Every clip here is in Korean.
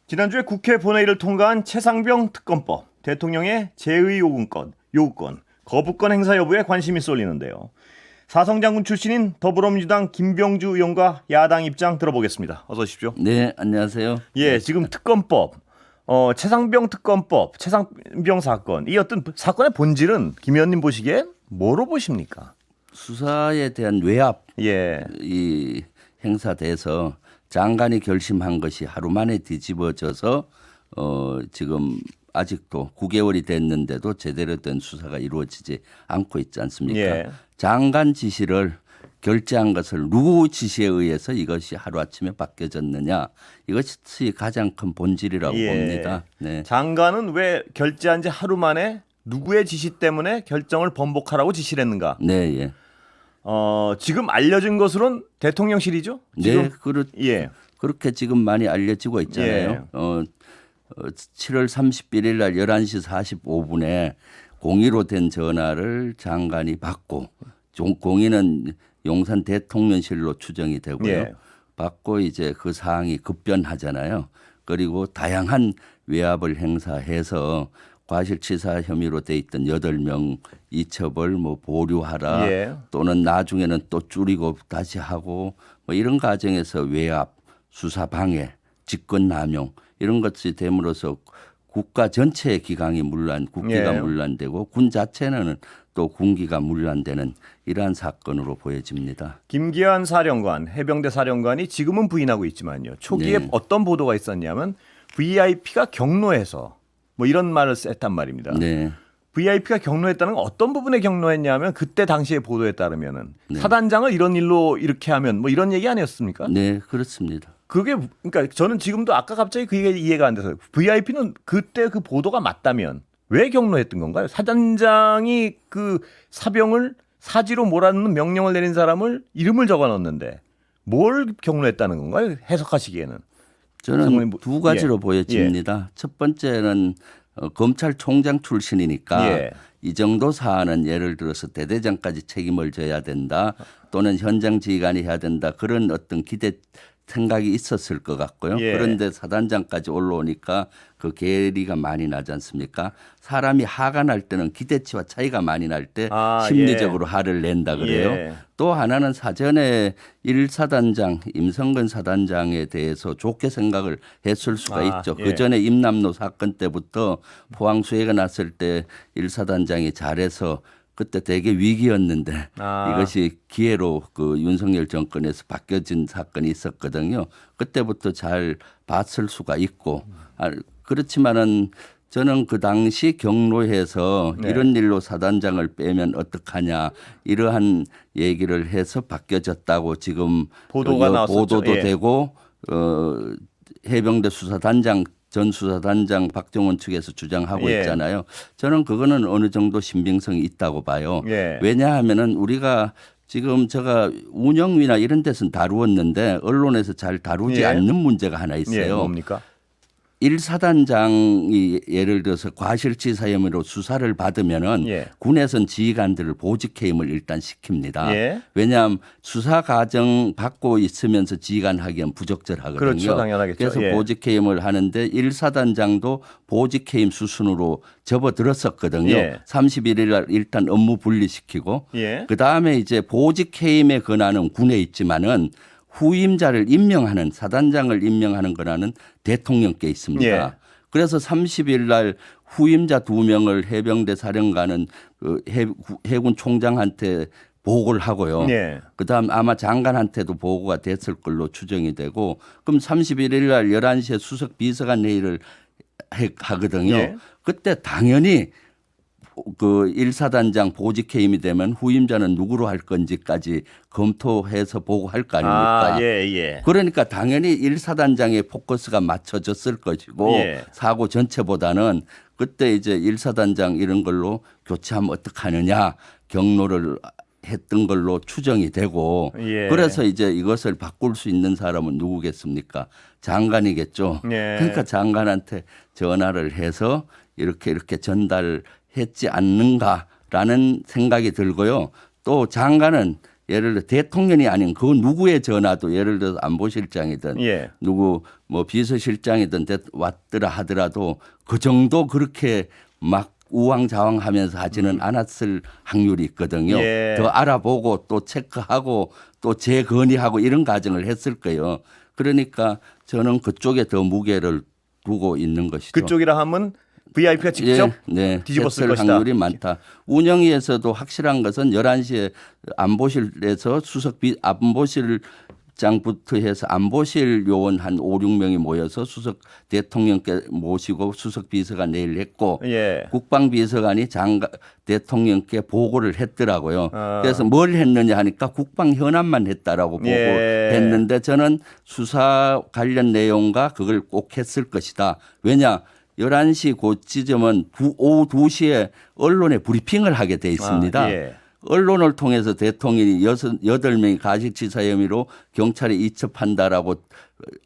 지난주에 국회 본회의를 통과한 최상병 특검법, 대통령의 재의 요구권, 거부권 행사 여부에 관심이 쏠리는데요. 사성장군 출신인 더불어민주당 김병주 의원과 야당 입장 들어보겠습니다. 어서 오십시오. 네, 안녕하세요. 예, 지금 특검법, 최상병 특검법, 최상병 사건, 이 어떤 사건의 본질은 김 의원님 보시기에 뭐로 보십니까? 수사에 대한 외압 예, 이 행사돼서 장관이 결심한 것이 하루 만에 뒤집어져서 지금 아직도 9개월이 됐는데도 제대로 된 수사가 이루어지지 않고 있지 않습니까? 예. 장관 지시를 결재한 것을 누구 지시에 의해서 이것이 하루아침에 바뀌어졌느냐, 이것이 가장 큰 본질이라고 예. 봅니다. 네. 장관은 왜 결재한 지 하루 만에 누구의 지시 때문에 결정을 번복하라고 지시를 했는가? 네, 예. 지금 알려진 것으로는 대통령실이죠? 지금? 네, 예. 그렇게 지금 많이 알려지고 있잖아요. 7월 31일 날 11시 45분에 공의로 된 전화를 장관이 받고, 공의는 용산 대통령실로 추정이 되고요. 예. 받고 이제 그 사항이 급변하잖아요. 그리고 다양한 외압을 행사해서 과실치사 혐의로 돼 있던 8명 이첩을 뭐 보류하라, 예. 또는 나중에는 또 줄이고 다시 하고, 뭐 이런 과정에서 외압, 수사 방해, 직권 남용 이런 것이 됨으로써 국가 전체의 기강이 국기가 예. 문란되고 군 자체는 또 군기가 문란되는 이러한 사건으로 보여집니다. 김기한 사령관, 해병대 사령관이 지금은 부인하고 있지만요. 초기에 네. 어떤 보도가 있었냐면 VIP가 경로해서 뭐 이런 말을 했단 말입니다. 네. VIP가 경로했다는 건 어떤 부분에 경로했냐면 그때 당시의 보도에 따르면은 네. 사단장을 이런 일로 이렇게 하면 뭐 이런 얘기 아니었습니까? 네, 그렇습니다. 그게 그러니까 저는 지금도 아까 갑자기 그게 이해가 안 돼서 VIP는 그때 그 보도가 맞다면 왜 경로했던 건가요? 사단장이 그 사병을 사지로 몰아넣는 명령을 내린 사람을 이름을 적어 넣었는데 뭘 경로했다는 건가요? 해석하시기에는. 저는 장관님, 두 가지로 예. 보여집니다. 첫 번째는 검찰총장 출신이니까 예. 이 정도 사안은 예를 들어서 대대장까지 책임을 져야 된다, 또는 현장 지휘관이 해야 된다, 그런 어떤 생각이 있었을 것 같고요. 예. 그런데 사단장까지 올라오니까 그 괴리가 많이 나지 않습니까? 사람이 화가 날 때는 기대치와 차이가 많이 날 때 심리적으로 화를 낸다 그래요. 예. 또 하나는 사전에 1사단장 임성근 사단장에 대해서 좋게 생각을 했을 수가 있죠. 예. 그 전에 임남로 사건 때부터 포항 수해가 났을 때 1사단장이 잘해서 그때 되게 위기였는데 이것이 기회로 그 윤석열 정권에서 바뀌어진 사건이 있었거든요. 그때부터 잘 봤을 수가 있고, 그렇지만은 저는 그 당시 경로에서 네. 이런 일로 사단장을 빼면 어떡하냐, 이러한 얘기를 해서 바뀌어졌다고 지금 보도가 나왔었죠. 보도도 예. 되고 해병대 수사단장 전 수사단장 박정원 측에서 주장하고 예. 있잖아요. 저는 그거는 어느 정도 신빙성이 있다고 봐요. 예. 왜냐하면은 우리가 지금 제가 운영위나 이런 데서는 다루었는데 언론에서 잘 다루지 예. 않는 문제가 하나 있어요. 예. 뭡니까? 1사단장이 예를 들어서 과실치사 혐의로 수사를 받으면은 예. 군에선 지휘관들을 보직해임을 일단 시킵니다. 예. 왜냐하면 수사 과정 받고 있으면서 지휘관 하기엔 부적절하거든요. 그렇죠. 당연하겠죠. 그래서 예. 보직해임을 하는데 1사단장도 보직해임 수순으로 접어들었었거든요. 예. 31일 날 일단 업무 분리시키고, 예. 그다음에 이제 보직해임의 권한은 군에 있지만은 후임자를 임명하는, 사단장을 임명하는 권한은 대통령께 있습니다. 예. 그래서 30일 날 후임자 2명을 해병대 사령관은 해군 총장한테 보고를 하고요. 예. 그다음 아마 장관한테도 보고가 됐을 걸로 추정이 되고, 그럼 31일 날 11시에 수석 비서관 회의를 하거든요. 예. 그때 당연히 그 1사단장 보직해임이 되면 후임자는 누구로 할 건지까지 검토해서 보고할 거 아닙니까? 예. 그러니까 당연히 1사단장의 포커스가 맞춰졌을 것이고, 예. 사고 전체보다는 그때 이제 1사단장 이런 걸로 교체하면 어떡하느냐 경로를 했던 걸로 추정이 되고, 예. 그래서 이제 이것을 바꿀 수 있는 사람은 누구겠습니까? 장관이겠죠. 예. 그러니까 장관한테 전화를 해서 이렇게 전달했지 않는가라는 생각이 들고요. 또 장관은 예를 들어 대통령이 아닌 그 누구의 전화도 예를 들어서 안보실장이든 예. 누구 뭐 비서실장이든 왔더라 하더라도 그 정도 그렇게 막 우왕좌왕하면서 하지는 않았을 확률이 있거든요. 예. 더 알아보고 또 체크하고 또 재건의하고 이런 과정을 했을 거예요. 그러니까 저는 그쪽에 더 무게를 두고 있는 것이죠. 그쪽이라 하면 VIP가 직접 뒤집었을 했을 것이다. 확률이 많다. 운영위에서도 확실한 것은 11시에 안보실에서 안보실장부터 해서 안보실 요원 한 5, 6명이 모여서 수석 대통령께 모시고 수석 비서관 내일 했고 예. 국방비서관이 대통령께 보고를 했더라고요. 그래서 뭘 했느냐 하니까 국방 현안만 했다라고 보고했는데 저는 수사 관련 내용과 그걸 꼭 했을 것이다. 왜냐 11시 그 지점은 오후 2시에 언론에 브리핑을 하게 돼 있습니다. 예. 언론을 통해서 대통령이 8명이 가식치사 혐의로 경찰에 이첩한다라고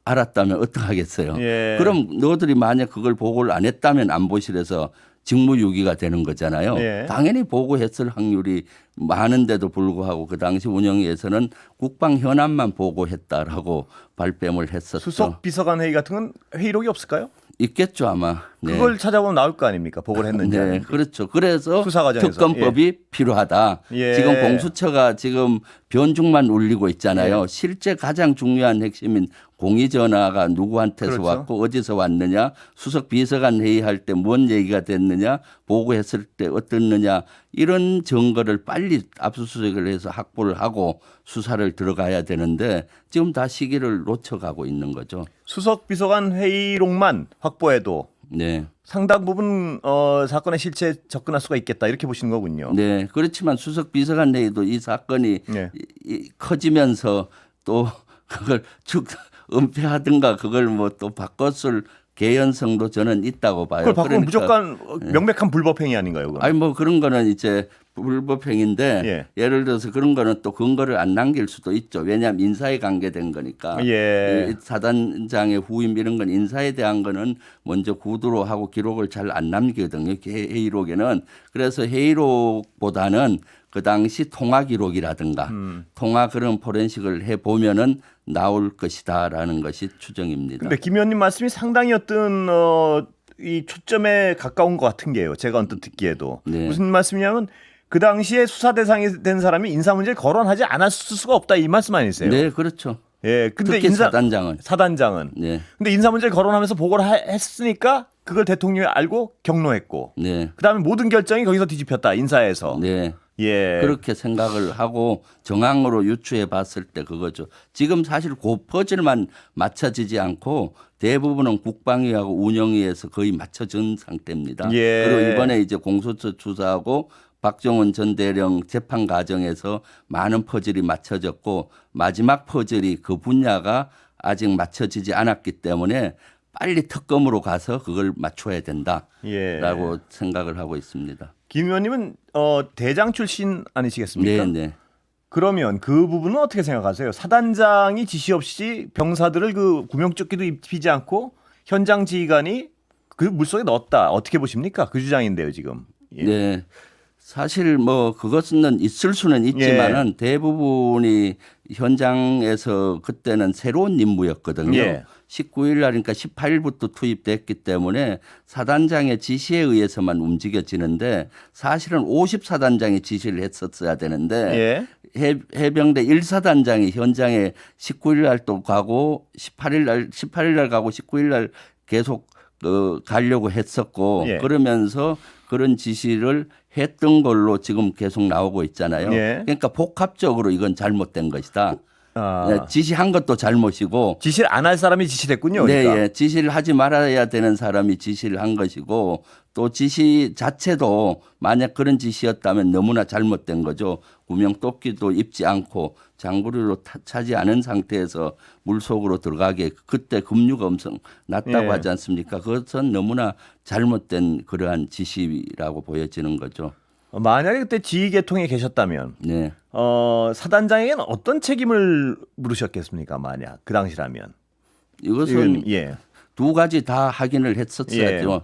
알았다면 어떡하겠어요. 예. 그럼 너희들이 만약 그걸 보고를 안 했다면 안보실에서 직무유기가 되는 거잖아요. 예. 당연히 보고했을 확률이 많은데도 불구하고 그 당시 운영위에서는 국방 현안만 보고했다라고 발뺌을 했었죠. 수석 비서관 회의 같은 건 회의록이 없을까요? 있겠죠 아마. 네. 그걸 찾아보면 나올 거 아닙니까? 보고를 했는지. 네, 그렇죠. 그래서 수사 과정에서. 특검법이 필요하다. 예. 지금 공수처가 지금 변죽만 울리고 있잖아요. 예. 실제 가장 중요한 핵심인 공의전화가 누구한테서 그렇죠. 왔고 어디서 왔느냐, 수석 비서관 회의할 때 뭔 얘기가 됐느냐, 보고했을 때 어떻느냐 이런 증거를 빨리 압수수색을 해서 확보를 하고 수사를 들어가야 되는데 지금 다 시기를 놓쳐가고 있는 거죠. 수석 비서관 회의록만 확보해도 네. 상당 부분 사건의 실체에 접근할 수가 있겠다 이렇게 보시는 거군요. 네, 그렇지만 수석 비서관 내에도 이 사건이 네. 커지면서 또 그걸 쭉 은폐하든가 그걸 뭐 또 바꿨을 개연성도 저는 있다고 봐요. 그걸 바꾸면 그러니까 무조건 명백한 불법행위 아닌가요? 그건? 아니 뭐 그런 거는 이제 불법행위인데 예. 예를 들어서 그런 거는 또 근거를 안 남길 수도 있죠. 왜냐하면 인사에 관계된 거니까. 예. 이 사단장의 후임 이런 건 인사에 대한 거는 먼저 구두로 하고 기록을 잘 안 남기거든요. 회의록에는. 그래서 회의록보다는 그 당시 통화 기록이라든가 통화 그런 포렌식을 해 보면은 나올 것이다라는 것이 추정입니다. 근데 김 의원님 말씀이 상당히 어떤 이 초점에 가까운 것 같은 게요. 제가 언뜻 듣기에도 네. 무슨 말씀이냐면 그 당시에 수사 대상이 된 사람이 인사 문제를 거론하지 않았을 수가 없다 이 말씀 아니세요? 네, 그렇죠. 예, 근데 특히 사단장은. 사단장은. 네, 근데 인사 문제를 거론하면서 보고를 했으니까 그걸 대통령이 알고 경로했고. 네, 그다음에 모든 결정이 거기서 뒤집혔다 인사에서. 네. 예. 그렇게 생각을 하고 정황으로 유추해 봤을 때 그거죠. 지금 사실 그 퍼즐만 맞춰지지 않고 대부분은 국방위하고 운영위에서 거의 맞춰진 상태입니다. 예. 그리고 이번에 이제 공수처 수사하고 박정원 전 대령 재판 과정에서 많은 퍼즐이 맞춰졌고 마지막 퍼즐이 그 분야가 아직 맞춰지지 않았기 때문에 빨리 특검으로 가서 그걸 맞춰야 된다라고 예. 생각을 하고 있습니다. 김 의원님은 대장 출신 아니시겠습니까? 네, 네. 그러면 그 부분은 어떻게 생각하세요? 사단장이 지시 없이 병사들을 그 구명조끼도 입히지 않고 현장 지휘관이 그 물속에 넣었다. 어떻게 보십니까? 그 주장인데요, 지금. 예. 네. 사실 뭐 그것은 있을 수는 있지만은 대부분이 현장에서 그때는 새로운 임무였거든요. 예. 19일 날이니까 18일부터 투입됐기 때문에 사단장의 지시에 의해서만 움직여지는데 사실은 50사단장이 지시를 했었어야 되는데 해병대 1사단장이 현장에 19일 날 또 가고 18일 날 가고 19일 날 계속 가려고 했었고 그러면서 그런 지시를 했던 걸로 지금 계속 나오고 있잖아요. 그러니까 복합적으로 이건 잘못된 것이다. 지시한 것도 잘못이고 지시를 안 할 사람이 지시했군요. 그러니까. 네, 지시를 하지 말아야 되는 사람이 지시를 한 것이고 또 지시 자체도 만약 그런 지시였다면 너무나 잘못된 거죠. 구명조끼도 입지 않고 장구리로 차지 않은 상태에서 물속으로 들어가게 그때 급류가 엄청 낮다고 하지 않습니까? 그것은 너무나 잘못된 그러한 지시라고 보여지는 거죠. 만약에 그때 지휘계통에 계셨다면 네. 사단장에게는 어떤 책임을 물으셨겠습니까? 만약 그 당시라면. 이것은 예. 두 가지 다 확인을 했었어야죠.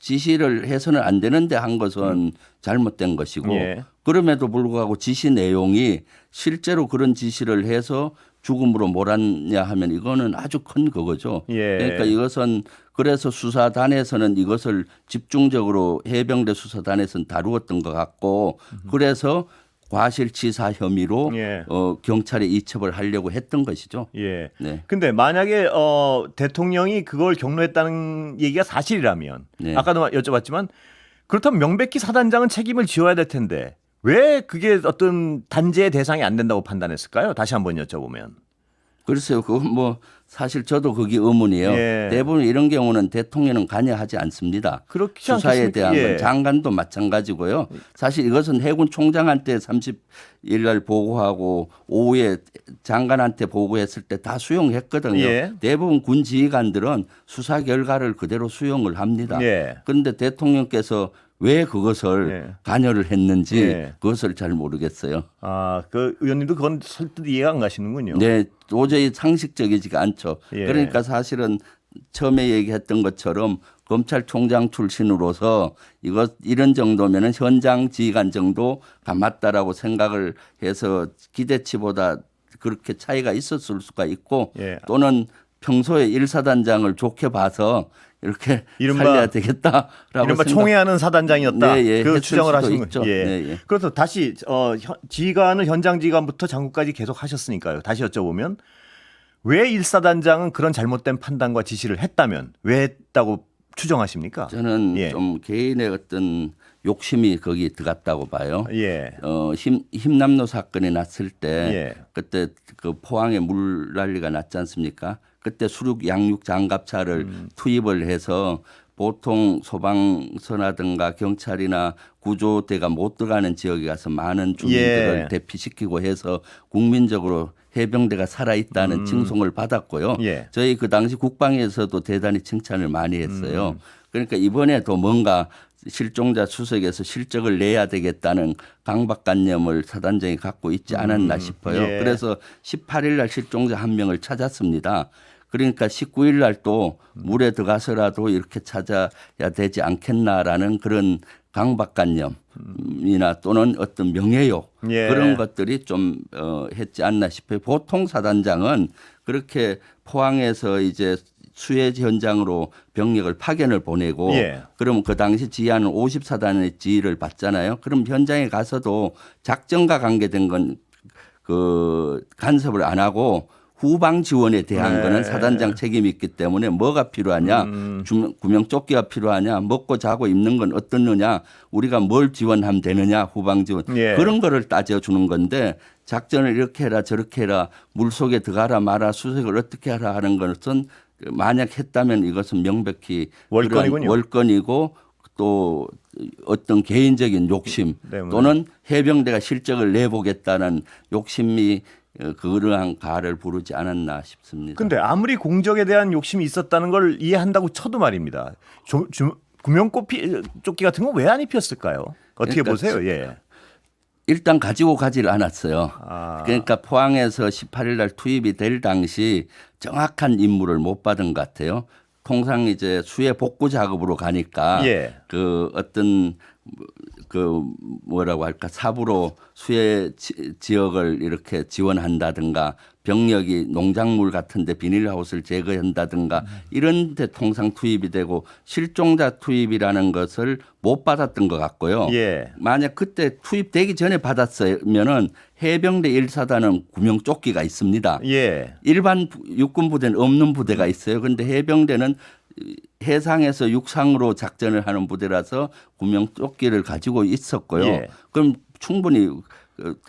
지시를 해서는 안 되는데 한 것은 잘못된 것이고 예. 그럼에도 불구하고 지시 내용이 실제로 그런 지시를 해서 죽음으로 몰았냐 하면 이거는 아주 큰 그거죠. 예. 그러니까 이것은 그래서 수사단에서는 이것을 집중적으로 해병대 수사단에서는 다루었던 것 같고 그래서 과실치사 혐의로 예. 경찰에 이첩을 하려고 했던 것이죠. 예. 네. 근데 만약에 대통령이 그걸 경로했다는 얘기가 사실이라면 네. 아까도 여쭤봤지만 그렇다면 명백히 사단장은 책임을 지어야 될 텐데 왜 그게 어떤 단죄의 대상이 안 된다고 판단했을까요? 다시 한번 여쭤보면. 글쎄요, 그건 뭐 사실 저도 그게 의문이에요. 예. 대부분 이런 경우는 대통령은 관여하지 않습니다. 그렇지 수사에 않겠습니까? 대한 예. 건 장관도 마찬가지고요. 사실 이것은 해군 총장한테 30일 날 보고하고 오후에 장관한테 보고했을 때 다 수용했거든요. 예. 대부분 군 지휘관들은 수사 결과를 그대로 수용을 합니다. 예. 그런데 대통령께서 왜 그것을 예. 관여를 했는지 예. 그것을 잘 모르겠어요. 아, 그 의원님도 그건 설득 이해가 안 가시는군요. 네, 도저히 상식적이지가 않죠. 예. 그러니까 사실은 처음에 얘기했던 것처럼 검찰총장 출신으로서 이런 정도면은 현장 지휘관 정도 감았다라고 생각을 해서 기대치보다 그렇게 차이가 있었을 수가 있고 예. 또는 평소에 일사단장을 좋게 봐서 이렇게 이른바- 살려야 되겠다라고 이른바 생각. 총애하는 사단장이었다. 네, 예, 그 했을 추정을 수도 하신 있죠. 거예요. 예. 네, 예. 그래서 다시 지휘관은 현장 지휘관부터 장군까지 계속 하셨으니까요. 다시 여쭤보면 왜 일사단장은 그런 잘못된 판단과 지시를 했다면 왜 했다고 추정하십니까? 저는 예. 좀 개인의 어떤 욕심이 거기 들어갔다고 봐요. 예. 힘남로 사건이 났을 때 예. 그때 그 포항에 물 난리가 났지 않습니까? 그때 수륙 양육 장갑차를 투입을 해서 보통 소방서라든가 경찰이나 구조대가 못 들어가는 지역에 가서 많은 주민들을 예. 대피시키고 해서 국민적으로 해병대가 살아있다는 칭송을 받았고요. 예. 저희 그 당시 국방에서도 대단히 칭찬을 많이 했어요. 그러니까 이번에도 뭔가 실종자 수색에서 실적을 내야 되겠다는 강박관념을 사단장이 갖고 있지 않았나 싶어요. 예. 그래서 18일 날 실종자 한 명을 찾았습니다. 그러니까 19일 날 또 물에 들어가서라도 이렇게 찾아야 되지 않겠나라는 그런 강박관념이나 또는 어떤 명예욕 예. 그런 것들이 좀 했지 않나 싶어요. 보통 사단장은 그렇게 포항에서 이제 수해 현장으로 병력을 파견을 보내고 예. 그럼 그 당시 지휘하는 50사단의 지휘를 받잖아요. 그럼 현장에 가서도 작전과 관계된 건 그 간섭을 안 하고 후방 지원에 대한 네. 거는 사단장 책임이 있기 때문에 뭐가 필요하냐, 구명조끼가 필요하냐, 먹고 자고 입는 건 어떻느냐, 우리가 뭘 지원하면 되느냐, 후방 지원 예. 그런 거를 따져주는 건데 작전을 이렇게 해라 저렇게 해라 물속에 들어가라 마라 수색을 어떻게 하라 하는 것은 만약 했다면 이것은 명백히 월권이군요. 그런 월권이고 또 어떤 개인적인 욕심 때문에. 또는 해병대가 실적을 내보겠다는 욕심이 그러한 가를 부르지 않았나 싶습니다. 근데 아무리 공적에 대한 욕심이 있었다는 걸 이해한다고 쳐도 말입니다. 구명조끼 같은 건 왜 안 입혔을까요? 어떻게 그러니까 보세요? 예. 일단 가지고 가지를 않았어요. 아. 그러니까 포항에서 18일 날 투입이 될 당시 정확한 임무를 못 받은 것 같아요. 통상 이제 수해 복구 작업으로 가니까 예. 그 어떤 그 뭐라고 할까 사부로 수해 지역을 이렇게 지원한다든가 병력이 농작물 같은데 비닐하우스를 제거한다든가 이런 데 통상 투입이 되고 실종자 투입이라는 것을 못 받았던 것 같고요. 예. 만약 그때 투입되기 전에 받았으면은 해병대 1사단은 구명조끼가 있습니다. 예. 일반 육군 부대는 없는 부대가 있어요. 그런데 해병대는 해상에서 육상으로 작전을 하는 부대라서 구명조끼를 가지고 있었고요. 예. 그럼 충분히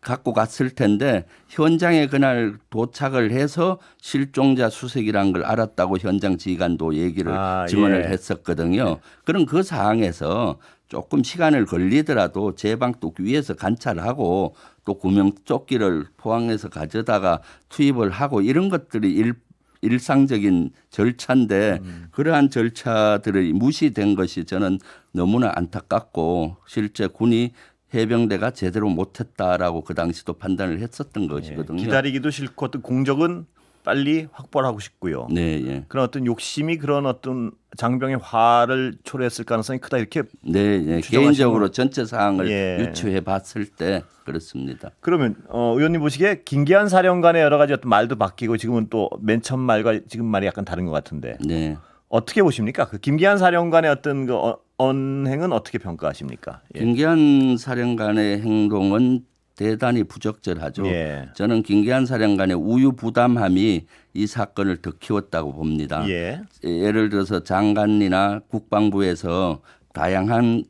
갖고 갔을 텐데 현장에 그날 도착을 해서 실종자 수색이란 걸 알았다고 현장 지휘관도 얘기를 증언을 예. 했었거든요. 그럼 그 상황에서 조금 시간을 걸리더라도 제방뚝 위에서 관찰하고 또 구명조끼를 포항에서 가져다가 투입을 하고 이런 것들이 일상적인 절차인데 그러한 절차들이 무시된 것이 저는 너무나 안타깝고 실제 군이 해병대가 제대로 못했다라고 그 당시도 판단을 했었던 것이거든요. 기다리기도 싫고 어떤 공적은 빨리 확보를 하고 싶고요. 네, 예. 그런 어떤 욕심이 그런 어떤 장병의 화를 초래했을 가능성이 크다 이렇게. 네, 네. 추정하시는- 개인적으로 전체 사항을 예. 유추해 봤을 때 그렇습니다. 그러면 의원님 보시기에 김기한 사령관의 여러 가지 어떤 말도 바뀌고 지금은 또 맨 처음 말과 지금 말이 약간 다른 것 같은데 네. 어떻게 보십니까? 그 김기한 사령관의 어떤 그 언행은 어떻게 평가하십니까? 예. 김기한 사령관의 행동은 대단히 부적절하죠. 예. 저는 김기한 사령관의 우유부담함이 이 사건을 더 키웠다고 봅니다. 예. 예를 들어서 장관이나 국방부에서 다양한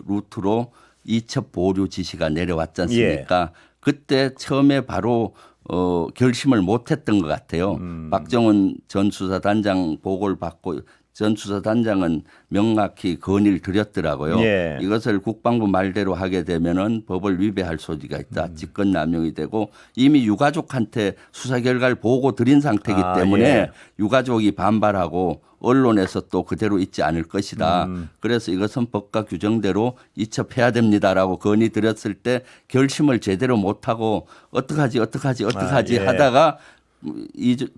루트로 이첩 보류 지시가 내려왔지 않습니까? 그때 처음에 바로 결심을 못했던 것 같아요. 박정훈 전 수사단장 보고를 받고 전 수사단장은 명확히 건의를 드렸더라고요. 예. 이것을 국방부 말대로 하게 되면은 법을 위배할 소지가 있다. 직권남용이 되고 이미 유가족한테 수사 결과를 보고 드린 상태이기 때문에 예. 유가족이 반발하고 언론에서 또 그대로 있지 않을 것이다. 그래서 이것은 법과 규정대로 이첩해야 됩니다라고 건의 드렸을 때 결심을 제대로 못하고 어떡하지 예. 하다가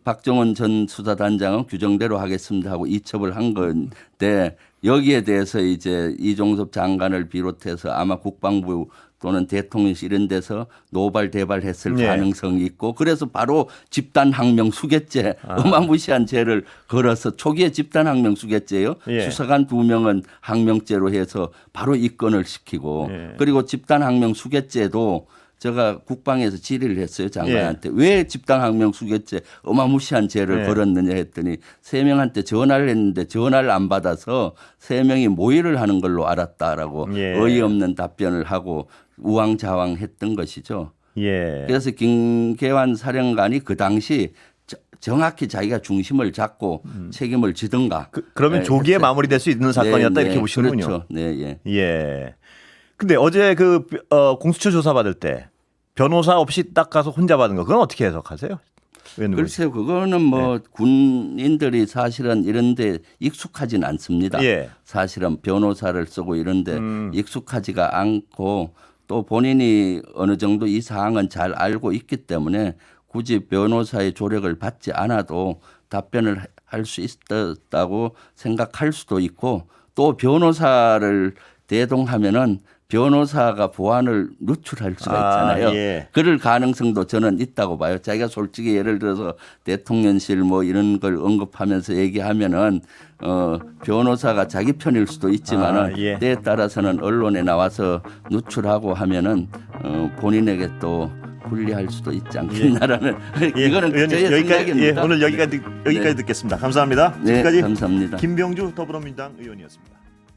박정훈 전 수사단장은 규정대로 하겠습니다 하고 이첩을 한 건데 여기에 대해서 이제 이종섭 장관을 비롯해서 아마 국방부 또는 대통령실 이런 데서 노발대발했을 예. 가능성이 있고 그래서 바로 집단항명 수괴죄 어마무시한 죄를 걸어서 초기에 집단항명 수괴죄요. 예. 수사관 2명은 항명죄로 해서 바로 입건을 시키고 예. 그리고 집단항명 수괴죄도 제가 국방에서 질의를 했어요 장관한테 왜 집단항명 수괴죄 어마무시한 죄를 예. 걸었느냐 했더니 3명한테 전화를 했는데 전화를 안 받아서 3명이 모의를 하는 걸로 알았다라고 예. 어이없는 답변을 하고 우왕좌왕했던 것이죠. 예. 그래서 김계환 사령관이 그 당시 정확히 자기가 중심을 잡고 책임을 지든가. 그러면 예, 조기에 했어요. 마무리될 수 있는 사건이었다 네, 이렇게 네, 보시는군요. 그렇죠. 네, 예. 예. 근데 어제 그 공수처 조사 받을 때 변호사 없이 딱 가서 혼자 받은 거 그건 어떻게 해석하세요? 의원님 글쎄요, 그거는 뭐 군인들이 사실은 이런데 익숙하진 않습니다. 예. 사실은 변호사를 쓰고 이런데 익숙하지가 않고 또 본인이 어느 정도 이 사항은 잘 알고 있기 때문에 굳이 변호사의 조력을 받지 않아도 답변을 할 수 있었다고 생각할 수도 있고 또 변호사를 대동하면은 변호사가 보안을 누출할 수가 있잖아요. 예. 그럴 가능성도 저는 있다고 봐요. 자기가 솔직히 예를 들어서 대통령실 뭐 이런 걸 언급하면서 얘기하면은 변호사가 자기 편일 수도 있지만은 예. 때에 따라서는 언론에 나와서 누출하고 하면은 본인에게 또 불리할 수도 있지 않겠나라는 이거는 의원님, 저의 여기까지 생각입니다. 오늘 여기까지 네. 듣겠습니다. 감사합니다. 네, 지금까지 감사합니다. 김병주 더불어민주당 의원이었습니다.